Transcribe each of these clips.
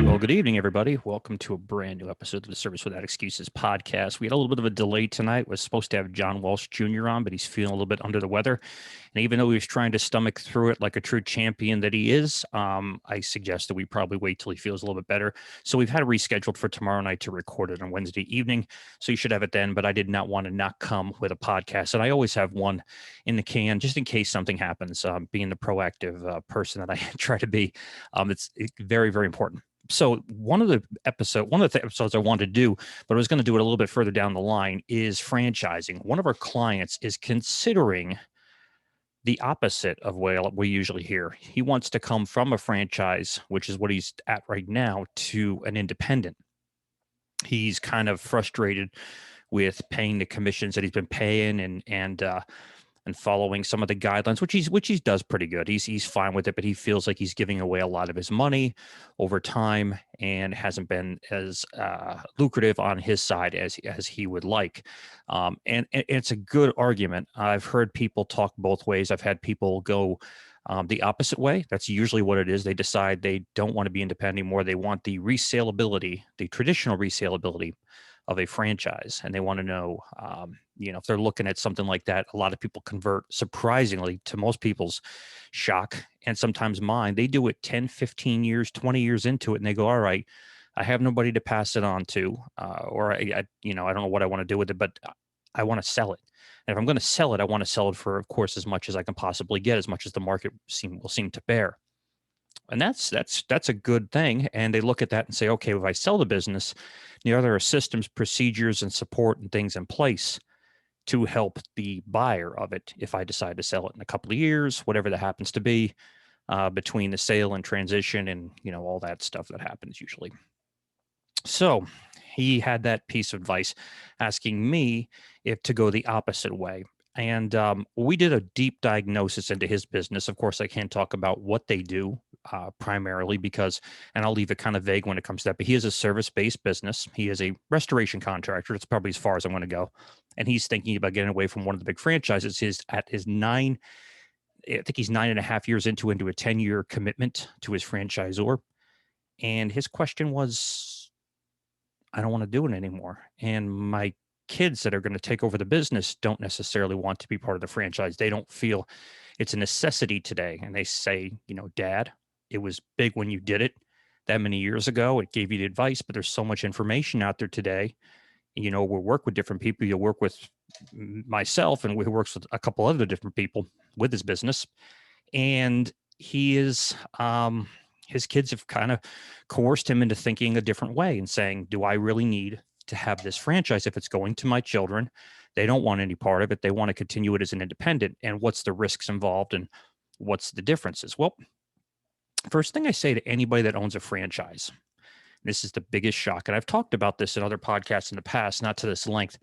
Well, good evening, everybody. Welcome to a brand new episode of the Service Without Excuses podcast. We had a little bit of a delay tonight. We're supposed to have John Walsh Jr. on, but he's feeling a little bit under the weather. And even though he was trying to stomach through it like a true champion that he is, I suggested we probably wait till he feels a little bit better. So we've had it rescheduled for tomorrow night to record it on Wednesday evening. So you should have it then, but I did not want to not come with a podcast. And I always have one in the can just in case something happens. Being the proactive person that I try to be, it's very, very important. So one of the episodes I wanted to do, but I was going to do it a little bit further down the line, is franchising. One of our clients is considering the opposite of what we usually hear. He wants to come from a franchise, which is what he's at right now, to an independent. He's kind of frustrated with paying the commissions that he's been paying and following some of the guidelines, which he does pretty good. He's fine with it, but he feels like he's giving away a lot of his money over time and hasn't been as lucrative on his side as he would like. And it's a good argument. I've heard people talk both ways. I've had people go the opposite way. That's usually what it is. They decide they don't want to be independent anymore. They want the resaleability, the traditional resaleability of a franchise, and they want to know, if they're looking at something like that. A lot of people convert, surprisingly, to most people's shock and sometimes mine. They do it 10, 15 years, 20 years into it, and they go, all right, I have nobody to pass it on to, or I don't know what I want to do with it, but I want to sell it. And if I'm going to sell it, I want to sell it for, of course, as much as I can possibly get, as much as the market will seem to bear. And that's a good thing. And they look at that and say, okay, if I sell the business, there are systems, procedures, and support and things in place to help the buyer of it if I decide to sell it in a couple of years, whatever that happens to be, between the sale and transition and, all that stuff that happens usually. So he had that piece of advice asking me if to go the opposite way. And we did a deep diagnosis into his business. Of course, I can't talk about what they do primarily because, and I'll leave it kind of vague when it comes to that, but he is a service-based business. He is a restoration contractor. It's probably as far as I'm going to go. And he's thinking about getting away from one of the big franchises. I think he's 9.5 years into a 10-year commitment to his franchisor. And his question was, I don't want to do it anymore. And my kids that are going to take over the business don't necessarily want to be part of the franchise. They don't feel it's a necessity today. And they say, Dad, it was big when you did it that many years ago. It gave you the advice, but there's so much information out there today. We'll work with different people. You'll work with myself, and we works with a couple other different people with his business. And he is, his kids have kind of coerced him into thinking a different way and saying, do I really need to have this franchise if it's going to my children? They don't want any part of it. They want to continue it as an independent. And what's the risks involved and what's the differences? Well, first thing I say to anybody that owns a franchise, this is the biggest shock. And I've talked about this in other podcasts in the past, not to this length,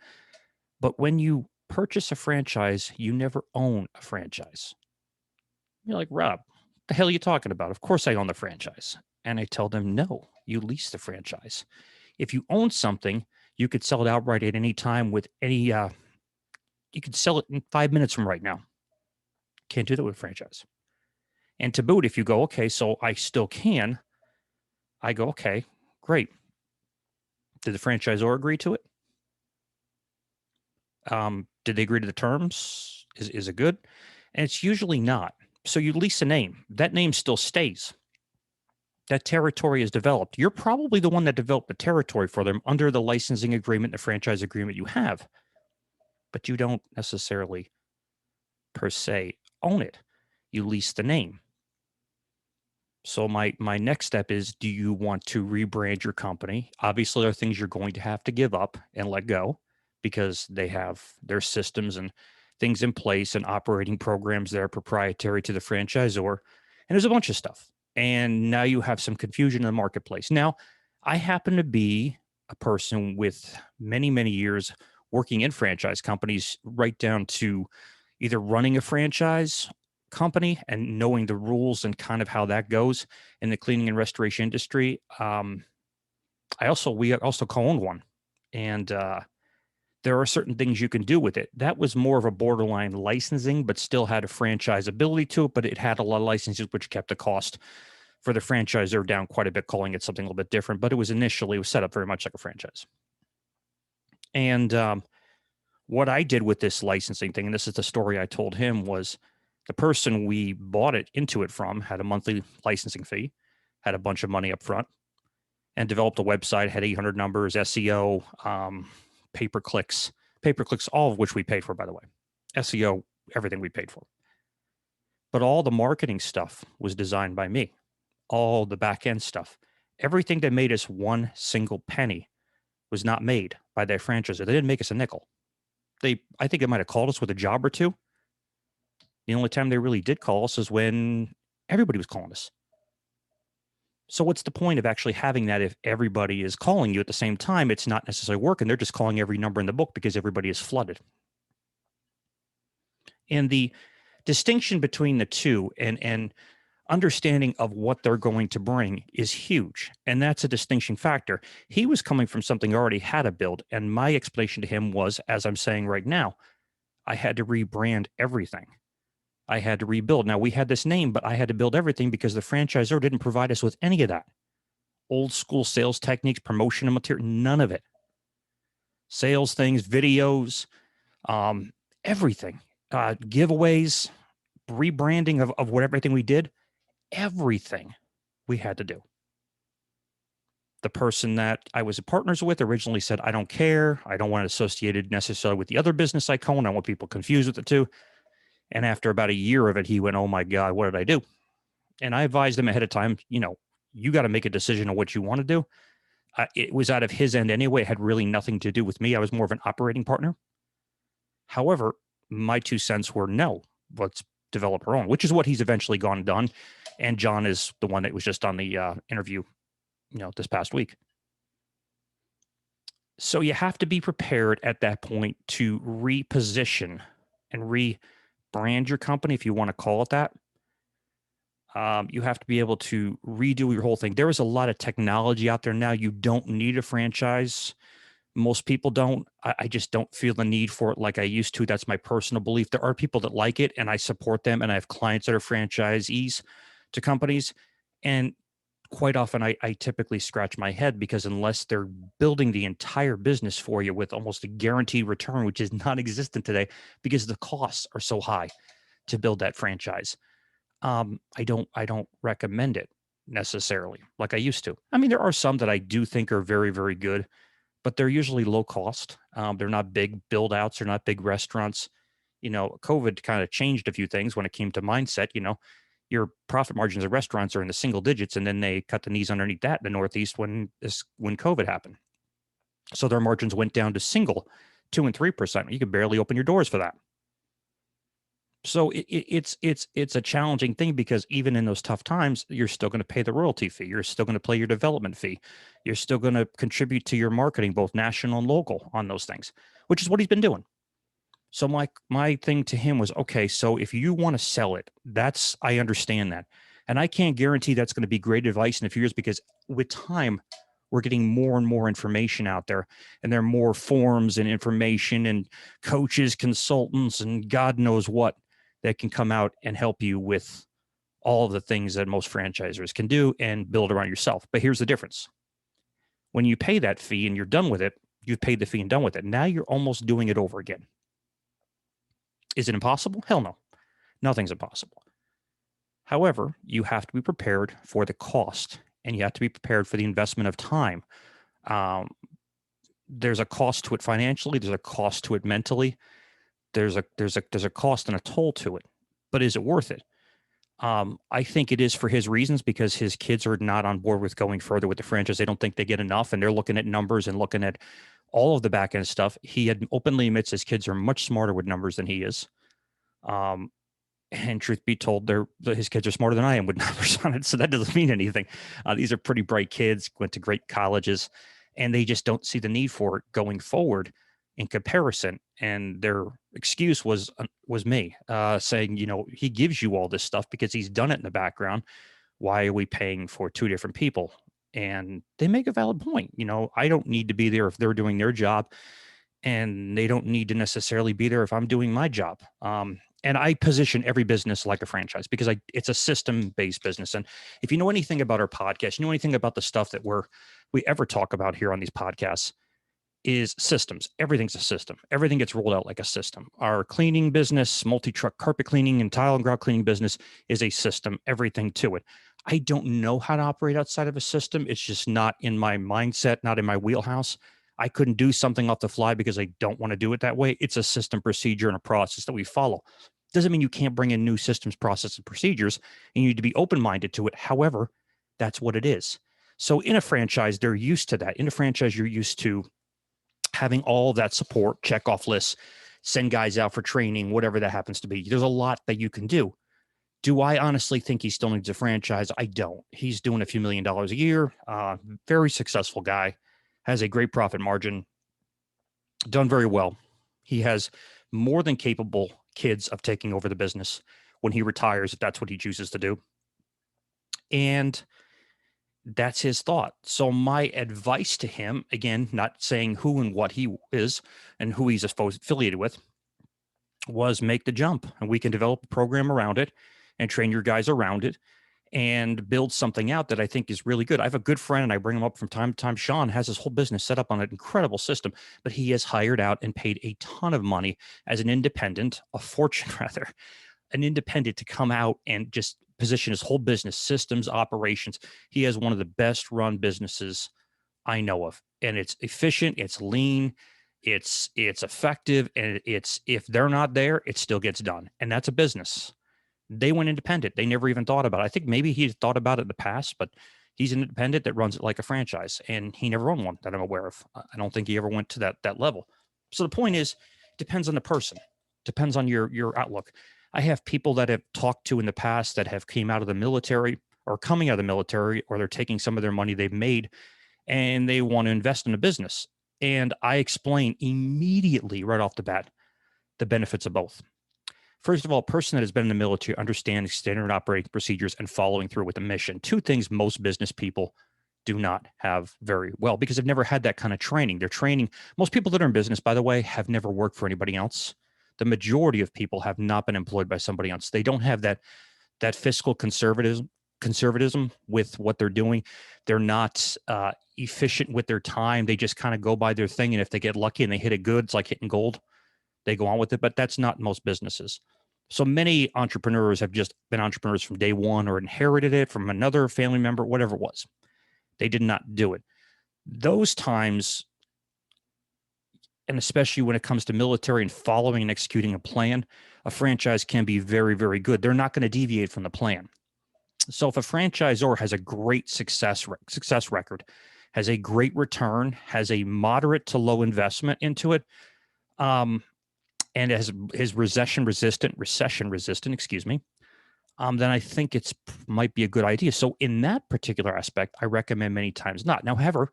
but when you purchase a franchise, you never own a franchise. You're like, Rob, the hell are you talking about? Of course I own the franchise. And I tell them, no, you lease the franchise. If you own something, you could sell it outright at any time with any, you could sell it in 5 minutes from right now. Can't do that with a franchise. And to boot, if you go, okay, so I still can, I go, okay, great. Did the franchisor agree to it? Did they agree to the terms? Is it good? And it's usually not. So you lease a name. That name still stays. That territory is developed. You're probably the one that developed the territory for them under the licensing agreement, the franchise agreement you have. But you don't necessarily, per se, own it. You lease the name. So my next step is, do you want to rebrand your company? Obviously, there are things you're going to have to give up and let go because they have their systems and things in place and operating programs that are proprietary to the franchisor. And there's a bunch of stuff. And now you have some confusion in the marketplace. Now, I happen to be a person with many, many years working in franchise companies, right down to either running a franchise company and knowing the rules and kind of how that goes in the cleaning and restoration industry. We also co-own one. And There are certain things you can do with it. That was more of a borderline licensing, but still had a franchise ability to it, but it had a lot of licenses, which kept the cost for the franchisor down quite a bit, calling it something a little bit different. But it was set up very much like a franchise. And what I did with this licensing thing, and this is the story I told him, was the person we bought it into it from had a monthly licensing fee, had a bunch of money up front, and developed a website, had 800 numbers, SEO, pay-per-clicks, all of which we paid for, by the way. SEO, everything we paid for. But all the marketing stuff was designed by me. All the back-end stuff. Everything that made us one single penny was not made by their franchisor. They didn't make us a nickel. I think they might have called us with a job or two. The only time they really did call us is when everybody was calling us. So what's the point of actually having that if everybody is calling you at the same time? It's not necessarily working. They're just calling every number in the book because everybody is flooded. And the distinction between the two and understanding of what they're going to bring is huge. And that's a distinction factor. He was coming from something I already had to build. And my explanation to him was, as I'm saying right now, I had to rebrand everything. I had to rebuild. Now, we had this name, but I had to build everything because the franchisor didn't provide us with any of that. Old school sales techniques, promotional material, none of it. Sales things, videos, everything. Giveaways, rebranding of what everything we did, everything we had to do. The person that I was partners with originally said, I don't care. I don't want it associated necessarily with the other business I own. I want people confused with the two. And after about a year of it, he went, oh my God, what did I do? And I advised him ahead of time, you got to make a decision on what you want to do. It was out of his end anyway. It had really nothing to do with me. I was more of an operating partner. However, my 2 cents were no, let's develop our own, which is what he's eventually gone and done. And John is the one that was just on the interview, this past week. So you have to be prepared at that point to reposition and rebrand your company, if you want to call it that. You have to be able to redo your whole thing. There is a lot of technology out there now. You don't need a franchise. Most people don't. I just don't feel the need for it like I used to. That's my personal belief. There are people that like it, and I support them, and I have clients that are franchisees to companies. And quite often, I typically scratch my head because unless they're building the entire business for you with almost a guaranteed return, which is non-existent today because the costs are so high to build that franchise, I don't recommend it necessarily like I used to. I mean, there are some that I do think are very, very good, but they're usually low cost. They're not big build outs. They're not big restaurants. COVID kind of changed a few things when it came to mindset. Your profit margins of restaurants are in the single digits, and then they cut the knees underneath that in the Northeast when COVID happened. So their margins went down to 2% and 3%. You could barely open your doors for that. So it's a challenging thing because even in those tough times, you're still going to pay the royalty fee. You're still going to pay your development fee. You're still going to contribute to your marketing, both national and local, on those things, which is what he's been doing. So my thing to him was, okay, so if you want to sell it, I understand that. And I can't guarantee that's going to be great advice in a few years because with time, we're getting more and more information out there, and there are more forums and information and coaches, consultants, and God knows what that can come out and help you with all of the things that most franchisors can do and build around yourself. But here's the difference. When you pay that fee and you're done with it, you've paid the fee and done with it. Now you're almost doing it over again. Is it impossible? Hell no. Nothing's impossible. However, you have to be prepared for the cost, and you have to be prepared for the investment of time. There's a cost to it financially. There's a cost to it mentally. There's a cost and a toll to it, but is it worth it? I think it is for his reasons because his kids are not on board with going further with the franchise. They don't think they get enough, and they're looking at numbers and looking at all of the back end stuff. He had openly admits his kids are much smarter with numbers than he is. And truth be told, his kids are smarter than I am with numbers on it. So that doesn't mean anything. These are pretty bright kids, went to great colleges, and they just don't see the need for it going forward in comparison. And their excuse was me saying, he gives you all this stuff because he's done it in the background. Why are we paying for two different people? And they make a valid point. I don't need to be there if they're doing their job. and they don't need to necessarily be there if I'm doing my job. And I position every business like a franchise because it's a system-based business. And if you know anything about our podcast, you know anything about the stuff that we ever talk about here on these podcasts, is systems. Everything's a system. Everything gets rolled out like a system. Our cleaning business, multi-truck carpet cleaning and tile and grout cleaning business is a system, everything to it. I don't know how to operate outside of a system. It's just not in my mindset, not in my wheelhouse. I couldn't do something off the fly because I don't want to do it that way. It's a system, procedure, and a process that we follow. Doesn't mean you can't bring in new systems, process, and procedures, and you need to be open-minded to it. However, that's what it is. So in a franchise, they're used to that. In a franchise, you're used to having all that support, check off lists, send guys out for training, whatever that happens to be. There's a lot that you can do. Do I honestly think he still needs a franchise? I don't. He's doing a few $1 million a year. Very successful guy, has a great profit margin, done very well. He has more than capable kids of taking over the business when he retires, if that's what he chooses to do. And that's his thought. So my advice to him, again, not saying who and what he is and who he's affiliated with, was make the jump, and we can develop a program around it and train your guys around it and build something out that I think is really good. I have a good friend and I bring him up from time to time. Sean has his whole business set up on an incredible system, but he has hired out and paid a ton of money as an independent, a fortune rather, an independent to come out and just position his whole business, systems, operations. He has one of the best run businesses I know of, and it's efficient, it's lean, it's effective, and it's, if they're not there, it still gets done. And that's a business. They went independent. They never even thought about it. I think maybe he thought about it in the past, but he's an independent that runs it like a franchise, and he never owned one that I'm aware of. I don't think he ever went to that level. So the point is, depends on the person, depends on your outlook. I have people that have talked to in the past that have came out of the military or coming out of the military, or they're taking some of their money they've made and they want to invest in a business. And I explain immediately right off the bat the benefits of both. First of all, a person that has been in the military understands standard operating procedures and following through with a mission. Two things most business people do not have very well because they've never had that kind of training. They're training. Most people that are in business, by the way, have never worked for anybody else. The majority of people have not been employed by somebody else. They don't have that fiscal conservatism with what they're doing. They're not efficient with their time. They just kind of go by their thing. And if they get lucky and they hit it good, it's like hitting gold. They go on with it, but that's not most businesses. So many entrepreneurs have just been entrepreneurs from day one or inherited it from another family member, whatever it was. They did not do it. Those times, and especially when it comes to military and following and executing a plan, a franchise can be very, very good. They're not going to deviate from the plan. So if a franchisor has a great success record, has a great return, has a moderate to low investment into it, and is recession resistant, then I think it's might be a good idea. So in that particular aspect, I recommend many times not. Now, however,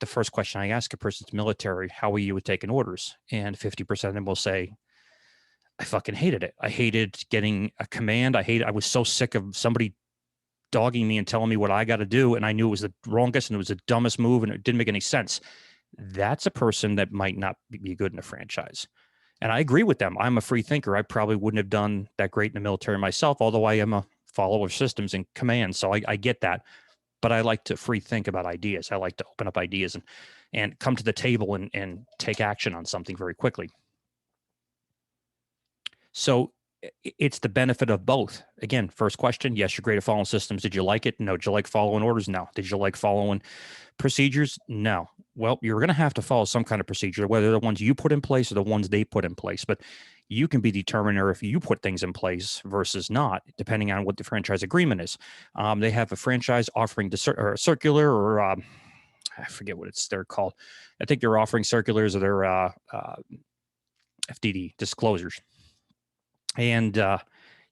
the first question I ask a person's military, how are you with taking orders? And 50% of them will say, I fucking hated it. I hated getting a command. I was so sick of somebody dogging me and telling me what I got to do. And I knew it was the wrongest and it was the dumbest move and it didn't make any sense. That's a person that might not be good in a franchise. And I agree with them. I'm a free thinker. I probably wouldn't have done that great in the military myself, although I am a follower of systems and command. So I get that. But I like to free think about ideas. I like to open up ideas and come to the table and take action on something very quickly. So it's the benefit of both. Again, first question, yes, you're great at following systems. Did you like it? No. Did you like following orders? No. Did you like following procedures? No. Well, you're going to have to follow some kind of procedure, whether the ones you put in place or the ones they put in place. But you can be determiner if you put things in place versus not, depending on what the franchise agreement is. They have a franchise offering or a circular, or I forget what they're called. I think they're offering circulars or their FDD disclosures. And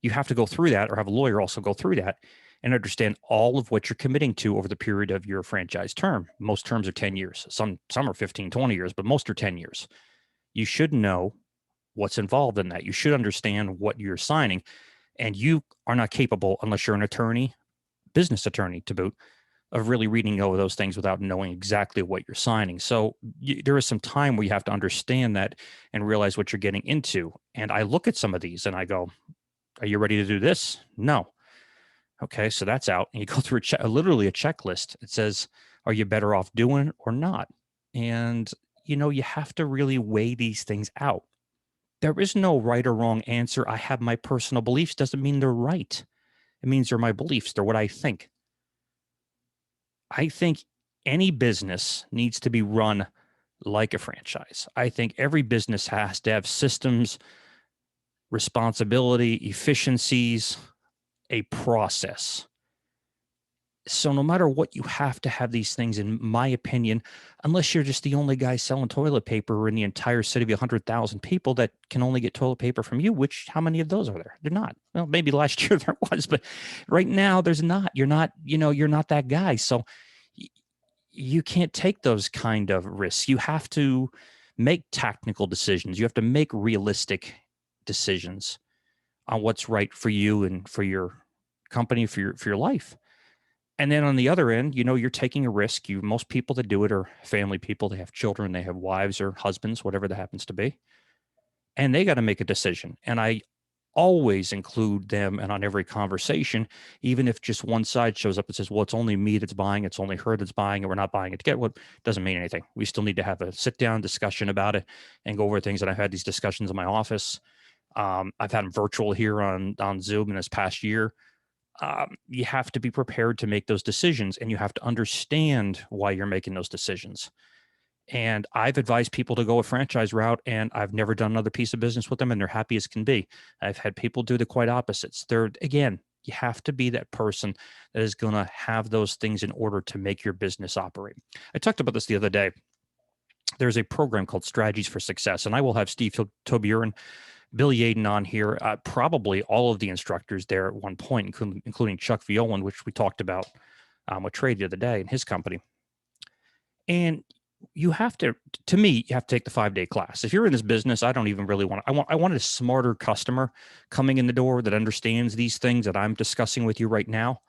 you have to go through that, or have a lawyer also go through that and understand all of what you're committing to over the period of your franchise term. Most terms are 10 years. Some are 15, 20 years, but most are 10 years. You should know what's involved in that. You should understand what you're signing. And you are not capable, unless you're an attorney, business attorney to boot, of really reading over those things without knowing exactly what you're signing. So there is some time where you have to understand that and realize what you're getting into. And I look at some of these and I go, are you ready to do this? No. Okay, so that's out. And you go through literally a checklist. It says, are you better off doing it or not? And, you have to really weigh these things out. There is no right or wrong answer. I have my personal beliefs doesn't mean they're right. It means they're my beliefs. They're what I think. I think any business needs to be run like a franchise. I think every business has to have systems, responsibility, efficiencies, a process. So no matter what, you have to have these things, in my opinion, unless you're just the only guy selling toilet paper in the entire city of 100,000 people that can only get toilet paper from you, which how many of those are there? They're not. Well, maybe last year there was, but right now there's not. You're not that guy. So you can't take those kind of risks. You have to make technical decisions. You have to make realistic decisions on what's right for you and for your company, for your life. And then on the other end, you're taking a risk. Most people that do it are family people. They have children, they have wives or husbands, whatever that happens to be. And they got to make a decision. And I always include them and on every conversation, even if just one side shows up and says, well, it's only me that's buying, it's only her that's buying, and we're not buying it together. Well, it doesn't mean anything. We still need to have a sit down discussion about it and go over things. And I've had these discussions in my office. I've had them virtual here on Zoom in this past year. You have to be prepared to make those decisions, and you have to understand why you're making those decisions. And I've advised people to go a franchise route, and I've never done another piece of business with them, and they're happy as can be. I've had people do the quite opposites. Again, you have to be that person that is going to have those things in order to make your business operate. I talked about this the other day. There's a program called Strategies for Success, and I will have Steve Tobier, Bill Yaden on here, probably all of the instructors there at one point, including Chuck Violan, which we talked about with Trade the other day in his company. And you have to me, you have to take the 5-day class. If you're in this business, I don't even really I want a smarter customer coming in the door that understands these things that I'm discussing with you right now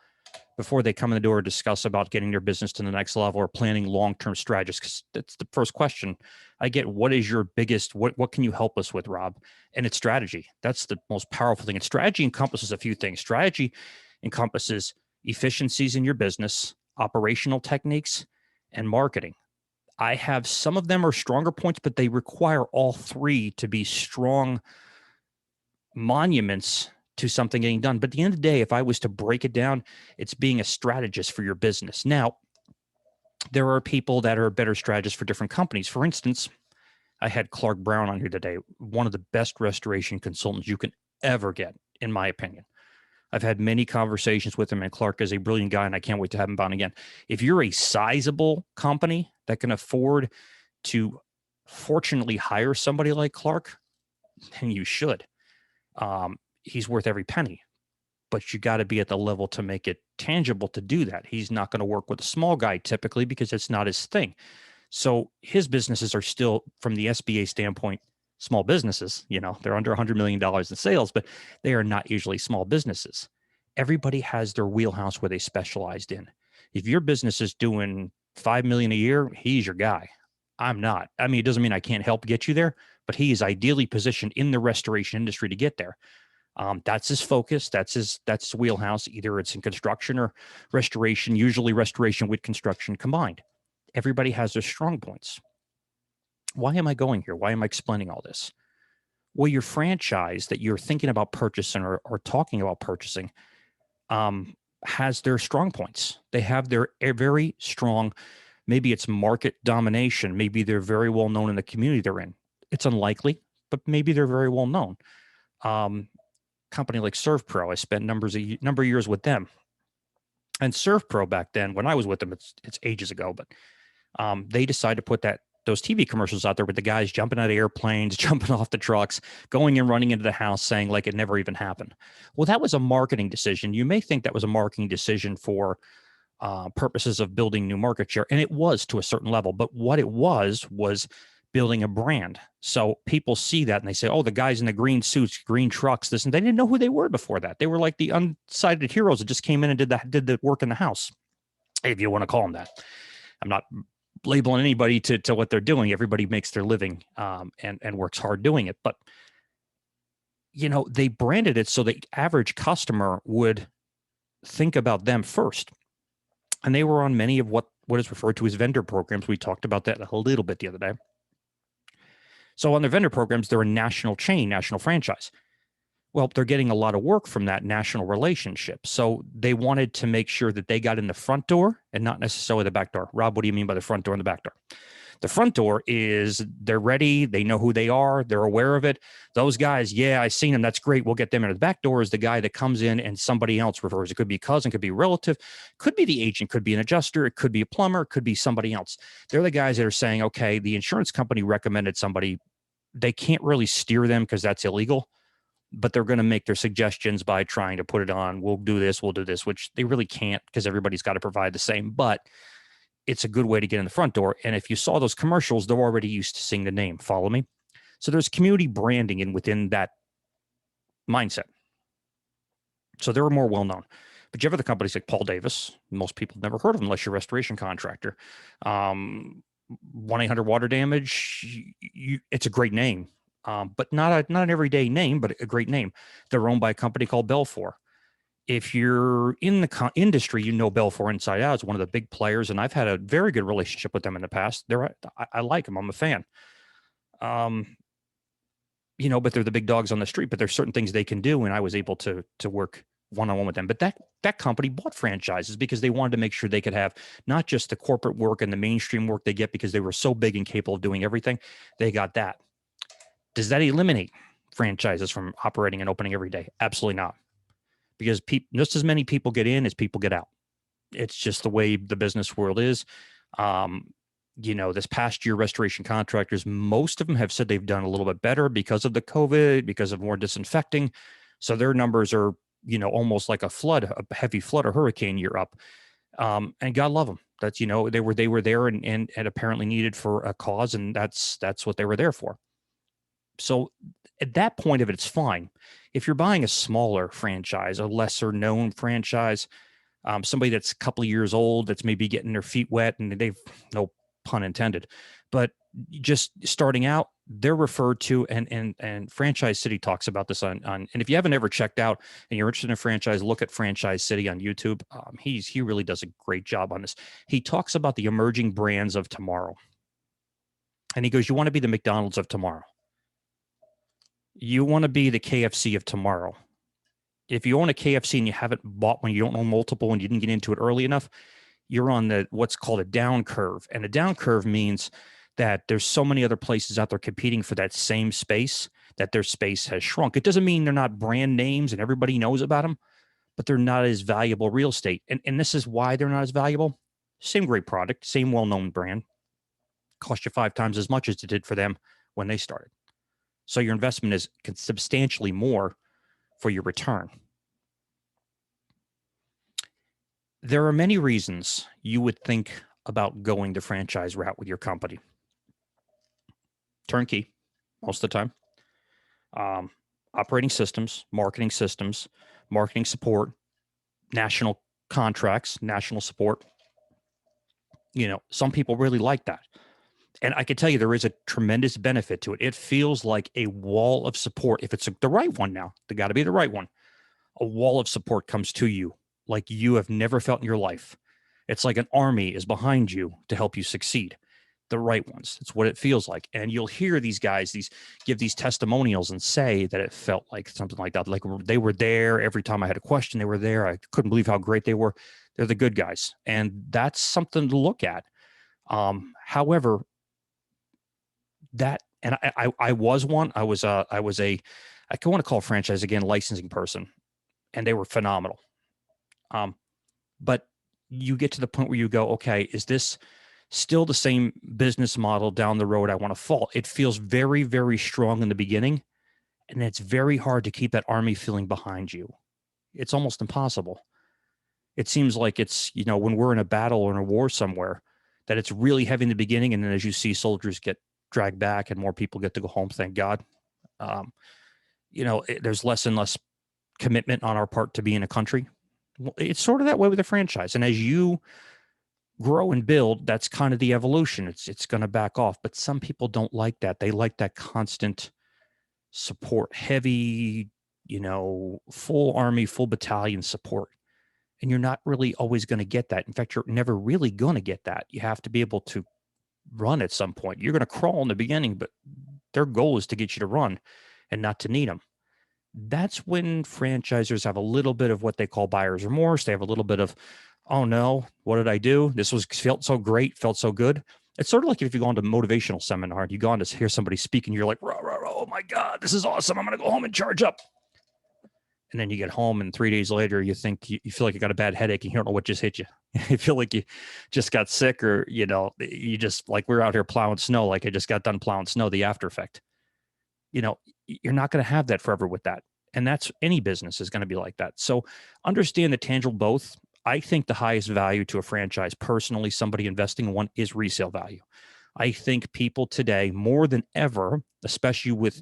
before they come in the door and discuss about getting their business to the next level or planning long-term strategies. Because that's the first question I get. What is your biggest, what can you help us with, Rob? And it's strategy. That's the most powerful thing. And strategy encompasses a few things. Strategy encompasses efficiencies in your business, operational techniques, and marketing. I have some of them are stronger points, but they require all three to be strong monuments to something getting done. But at the end of the day, if I was to break it down, it's being a strategist for your business. Now, there are people that are better strategists for different companies. For instance, I had Clark Brown on here today, one of the best restoration consultants you can ever get, in my opinion. I've had many conversations with him, and Clark is a brilliant guy, and I can't wait to have him on again. If you're a sizable company that can afford to fortunately hire somebody like Clark, then you should. He's worth every penny, but you got to be at the level to make it tangible to do that. He's not going to work with a small guy typically because it's not his thing. So his businesses are still, from the SBA standpoint, small businesses. They're under $100 million in sales, but they are not usually small businesses. Everybody has their wheelhouse where they specialized in. If your business is doing $5 million a year, he's your guy. I'm not. I mean, it doesn't mean I can't help get you there, but he is ideally positioned in the restoration industry to get there. That's his focus. That's his wheelhouse. Either it's in construction or restoration, usually restoration with construction combined. Everybody has their strong points. Why am I going here? Why am I explaining all this? Well, your franchise that you're thinking about purchasing or talking about purchasing has their strong points. They have their very strong, maybe it's market domination. Maybe they're very well known in the community they're in. It's unlikely, but maybe they're very well known. Company like ServPro, I spent number of years with them. And ServPro back then, when I was with them, it's ages ago, but they decided to put those TV commercials out there with the guys jumping out of airplanes, jumping off the trucks, going and running into the house, saying like it never even happened. Well, that was a marketing decision. You may think that was a marketing decision for purposes of building new market share, and it was to a certain level. But what it was building a brand. So people see that and they say, oh, the guys in the green suits, green trucks, this, and they didn't know who they were before that. They were like the unsighted heroes that just came in and did the work in the house. if you want to call them that. I'm not labeling anybody to what they're doing. Everybody makes their living and works hard doing it. But, they branded it so the average customer would think about them first. And they were on many of what is referred to as vendor programs. We talked about that a little bit the other day. So on their vendor programs, they're a national chain, national franchise. Well, they're getting a lot of work from that national relationship. So they wanted to make sure that they got in the front door and not necessarily the back door. Rob, what do you mean by the front door and the back door? The front door is they're ready. They know who they are. They're aware of it. Those guys, yeah, I seen them. That's great. We'll get them in. The back door is the guy that comes in and somebody else refers. It could be a cousin, could be a relative, could be the agent, could be an adjuster. It could be a plumber, it could be somebody else. They're the guys that are saying, okay, the insurance company recommended somebody. They can't really steer them because that's illegal, but they're going to make their suggestions by trying to put it on. We'll do this, which they really can't because everybody's got to provide the same. But it's a good way to get in the front door. And if you saw those commercials, they're already used to seeing the name. Follow me? So there's community branding within that mindset. So they're more well-known. But you have other companies like Paul Davis. Most people never heard of them unless you're a restoration contractor. 1-800-Water Damage. It's a great name, but not an everyday name, but a great name. They're owned by a company called Belfor. If you're in the industry, Belfor inside out. It's one of the big players, and I've had a very good relationship with them in the past. I like them. I'm a fan. But they're the big dogs on the street. But there's certain things they can do, and I was able to work one-on-one with them. But that company bought franchises because they wanted to make sure they could have not just the corporate work and the mainstream work they get because they were so big and capable of doing everything. They got that. Does that eliminate franchises from operating and opening every day? Absolutely not. Because just as many people get in as people get out. It's just the way the business world is. This past year, restoration contractors, most of them have said they've done a little bit better because of the COVID, because of more disinfecting. So their numbers are, almost like a heavy flood or hurricane year up. And God love them. That's, they were there and apparently needed for a cause. And that's what they were there for. So at that point of it, it's fine. If you're buying a smaller franchise, a lesser known franchise, somebody that's a couple of years old, that's maybe getting their feet wet, and they've, no pun intended, but just starting out, they're referred to, and Franchise City talks about this on, and if you haven't ever checked out and you're interested in a franchise, look at Franchise City on YouTube. He really does a great job on this. He talks about the emerging brands of tomorrow. And he goes, you want to be the McDonald's of tomorrow. You want to be the KFC of tomorrow. If you own a KFC and you haven't bought one, you don't own multiple, and you didn't get into it early enough, you're on what's called a down curve. And a down curve means that there's so many other places out there competing for that same space that their space has shrunk. It doesn't mean they're not brand names and everybody knows about them, but they're not as valuable real estate. And this is why they're not as valuable. Same great product, same well-known brand. Cost you 5 times as much as it did for them when they started. So your investment is substantially more for your return. There are many reasons you would think about going the franchise route with your company. Turnkey, most of the time. Operating systems, marketing support, national contracts, national support. Some people really like that. And I can tell you there is a tremendous benefit to it. It feels like a wall of support. If it's the right one now, they got to be the right one. A wall of support comes to you like you have never felt in your life. It's like an army is behind you to help you succeed. The right ones. It's what it feels like. And you'll hear these guys, give these testimonials and say that it felt like something like that. Like they were there every time I had a question. They were there. I couldn't believe how great they were. They're the good guys. And that's something to look at. However, I was one. I want to call a franchise again, licensing person, and they were phenomenal. But you get to the point where you go, okay, is this still the same business model down the road I want to fall? It feels very, very strong in the beginning, and it's very hard to keep that army feeling behind you. It's almost impossible. It seems like it's, when we're in a battle or in a war somewhere, that it's really heavy in the beginning, and then as you see soldiers get dragged back and more people get to go home, thank God. There's less and less commitment on our part to be in a country. It's sort of that way with a franchise. And as you grow and build, that's kind of the evolution. It's going to back off. But some people don't like that. They like that constant support, heavy, full army, full battalion support. And you're not really always going to get that. In fact, you're never really going to get that. You have to be able to run at some point. You're going to crawl in the beginning, but their goal is to get you to run and not to need them. That's when franchisers have a little bit of what they call buyer's remorse. They have a little bit of, oh no, what did I do? This felt so great, felt so good. It's sort of like if you go on to a motivational seminar and you go on to hear somebody speak and you're like, rah, rah, rah, oh my God, this is awesome. I'm going to go home and charge up. And then you get home and 3 days later, you think you feel like you got a bad headache and you don't know what just hit you. You feel like you just got sick, or, you just, like, we're out here plowing snow. Like I just got done plowing snow, the after effect. You're not going to have that forever with that. And that's, any business is going to be like that. So understand the tangible both. I think the highest value to a franchise, personally, somebody investing in one, is resale value. I think people today, more than ever, especially with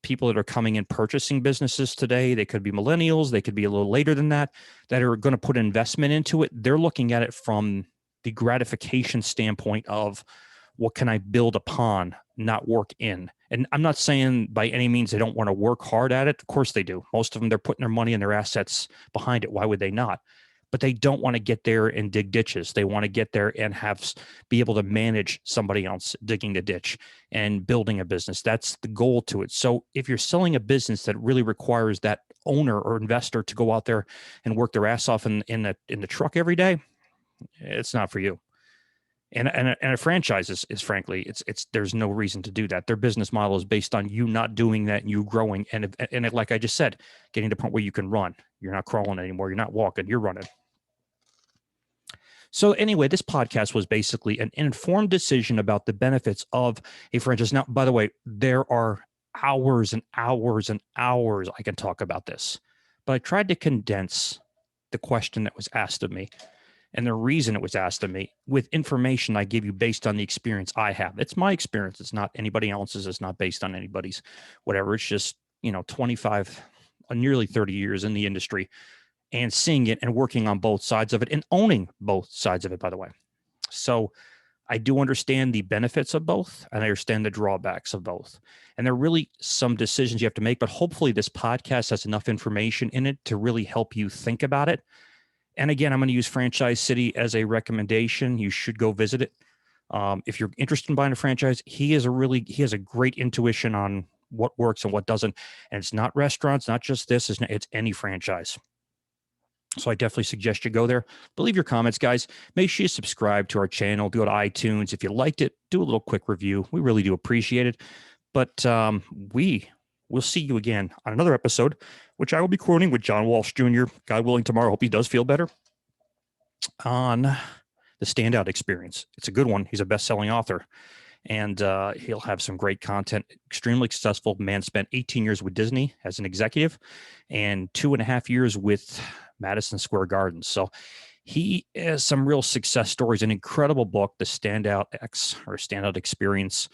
people that are coming in purchasing businesses today, they could be millennials, they could be a little later than that are going to put investment into it. They're looking at it from the gratification standpoint of, what can I build upon, not work in? And I'm not saying by any means they don't want to work hard at it. Of course they do. Most of them, they're putting their money and their assets behind it. Why would they not? But they don't want to get there and dig ditches. They want to get there and be able to manage somebody else digging the ditch and building a business. That's the goal to it. So if you're selling a business that really requires that owner or investor to go out there and work their ass off in the truck every day, it's not for you. And a franchise is frankly, there's no reason to do that. Their business model is based on you not doing that and you growing. And like I just said, getting to the point where you can run. You're not crawling anymore. You're not walking. You're running. So anyway, this podcast was basically an informed decision about the benefits of a franchise. Now, by the way, there are hours and hours and hours I can talk about this, but I tried to condense the question that was asked of me and the reason it was asked of me with information I give you based on the experience I have. It's my experience. It's not anybody else's. It's not based on anybody's whatever. It's just, 25, nearly 30 years in the industry, and seeing it and working on both sides of it and owning both sides of it, by the way. So I do understand the benefits of both, and I understand the drawbacks of both. And there are really some decisions you have to make, but hopefully this podcast has enough information in it to really help you think about it. And again, I'm going to use Franchise City as a recommendation. You should go visit it. If you're interested in buying a franchise, he has a great intuition on what works and what doesn't. And it's not restaurants, not just this, it's any franchise. So I definitely suggest you go there. Leave your comments, guys. Make sure you subscribe to our channel. Go to iTunes. If you liked it, do a little quick review. We really do appreciate it. But we'll see you again on another episode, which I will be quoting with John Walsh Jr., God willing, tomorrow. Hope he does feel better, on the Standout Experience. It's a good one. He's a best-selling author, and he'll have some great content. Extremely successful man, spent 18 years with Disney as an executive and 2.5 years with Madison Square Garden. So he has some real success stories, an incredible book, The Standout Experience.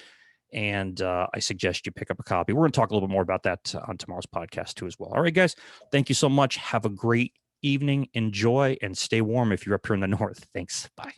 And I suggest you pick up a copy. We're going to talk a little bit more about that on tomorrow's podcast too as well. All right, guys, thank you so much. Have a great evening. Enjoy and stay warm if you're up here in the north. Thanks. Bye.